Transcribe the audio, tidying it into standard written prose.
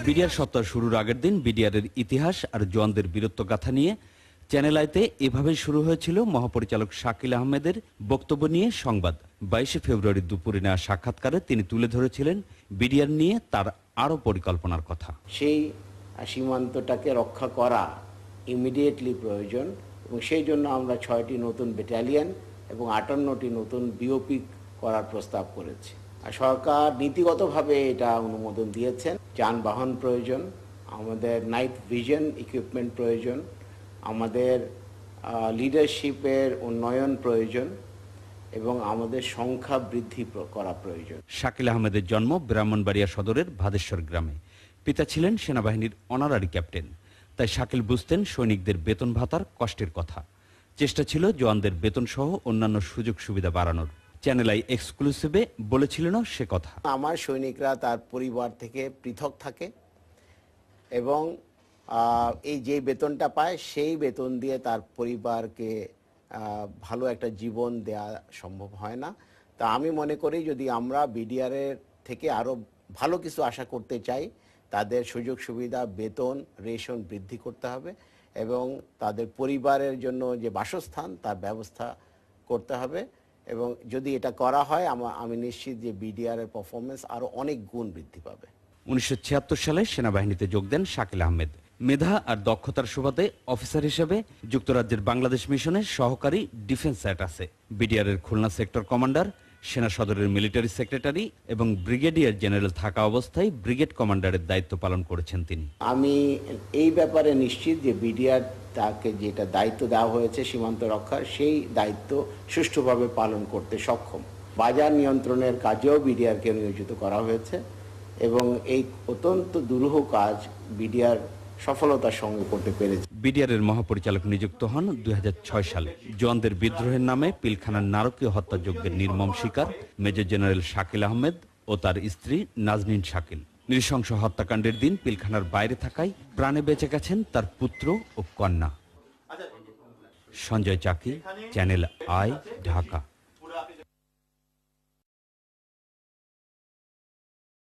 BDR সপ্তাহ শুরুর আগের দিন বিডিআরের ইতিহাস আর জওয়ানদের বীরত্বগাথা নিয়ে চ্যানেল আইতে এভাবেই শুরু হয়েছিল মহাপরিচালক শাকিল আহমেদের বক্তব্য নিয়ে সংবাদ। 22 ফেব্রুয়ারি দুপুরে নেওয়া সাক্ষাৎকারে তিনি তুলে ধরেছিলেন বিডিআর নিয়ে তার আরও পরিকল্পনার কথা। সেই সীমান্তটাকে রক্ষা করা ইমিডিয়েটলি প্রয়োজন এবং সেই জন্য আমরা 6টি নতুন ব্যাটালিয়ন এবং 58টি নতুন বিওপি করার প্রস্তাব করেছি। আর সরকার নীতিগতভাবে এটা অনুমোদন দিয়েছেন। যানবাহন প্রয়োজন, আমাদের নাইট ভিশন ইকুইপমেন্ট প্রয়োজন, আমাদের লিডারশিপের উন্নয়ন প্রয়োজন এবং আমাদের সংখ্যা বৃদ্ধি করা প্রয়োজন। শাকিল আহমেদের জন্ম ব্রাহ্মণবাড়িয়া সদরের ভাদেশ্বর গ্রামে। পিতা ছিলেন সেনাবাহিনীর অনারারি ক্যাপ্টেন, তাই শাকিল বুঝতেন সৈনিকদের বেতন ভাতার কষ্টের কথা। চেষ্টা ছিল জওয়ানদের বেতন সহ অন্যান্য সুযোগ সুবিধা বাড়ানোর। চ্যানেল আই এক্সক্লুসিভে বলেছিলেন সে কথা। আমার সৈনিকরা তার পরিবার থেকে পৃথক থাকে এবং এই যে বেতনটা পায় সেই বেতন দিয়ে তার পরিবারকে ভালো একটা জীবন দেয়া সম্ভব হয় না। তা আমি মনে করি যদি আমরা বিডিআরের থেকে আরও ভালো কিছু আশা করতে চাই, তাদের সুযোগ সুবিধা, বেতন, রেশন বৃদ্ধি করতে হবে এবং তাদের পরিবারের জন্য যে বাসস্থান তার ব্যবস্থা করতে হবে। এবং যদি এটা করা হয় আমি নিশ্চিত যে বিডিআরের পারফরমেন্স আরও অনেক গুণ বৃদ্ধি পাবে। 1976 সালে সেনাবাহিনীতে যোগ দেন শাকিল আহমেদ। মেধা আর দক্ষতার সুবাদে অফিসার হিসেবে যুক্তরাজ্যের বাংলাদেশ মিশনের সহকারী ডিফেন্স অ্যাটাসে, বিডিআরের খুলনা সেক্টর কমান্ডার, সেনা সদরের মিলিটারি সেক্রেটারি এবং ব্রিগেডিয়ার জেনারেল থাকা অবস্থায় ব্রিগেড কমান্ডারের দায়িত্ব পালন করেছেন তিনি। আমি এই ব্যাপারে নিশ্চিত যে বিডিআর তাকে যেটা দায়িত্ব দেওয়া হয়েছে সীমান্ত রক্ষার, সেই দায়িত্ব সুষ্ঠুভাবে পালন করতে সক্ষম। বাজার নিয়ন্ত্রণের কাজেও বিডিআরকে নিয়োজিত করা হয়েছে এবং এই অত্যন্ত দুরূহ কাজ বিডিআর সফলতার সঙ্গে করতে পেরেছে। বিডিআরের মহাপরিচালক নিযুক্ত হন 2006 সালে। জওয়ানদের বিদ্রোহের নামে পিলখানার নারকীয় হত্যাযজ্ঞের নির্মম শিকার মেজর জেনারেল শাকিল আহমেদ ও তার স্ত্রী নাজনীন শাকিল। নৃশংস হত্যাকাণ্ডের দিন পিলখানার বাইরে থাকায় প্রাণে বেঁচে গেছেন তার পুত্র ও কন্যা। সঞ্জয় চাকি, চ্যানেল আই, ঢাকা।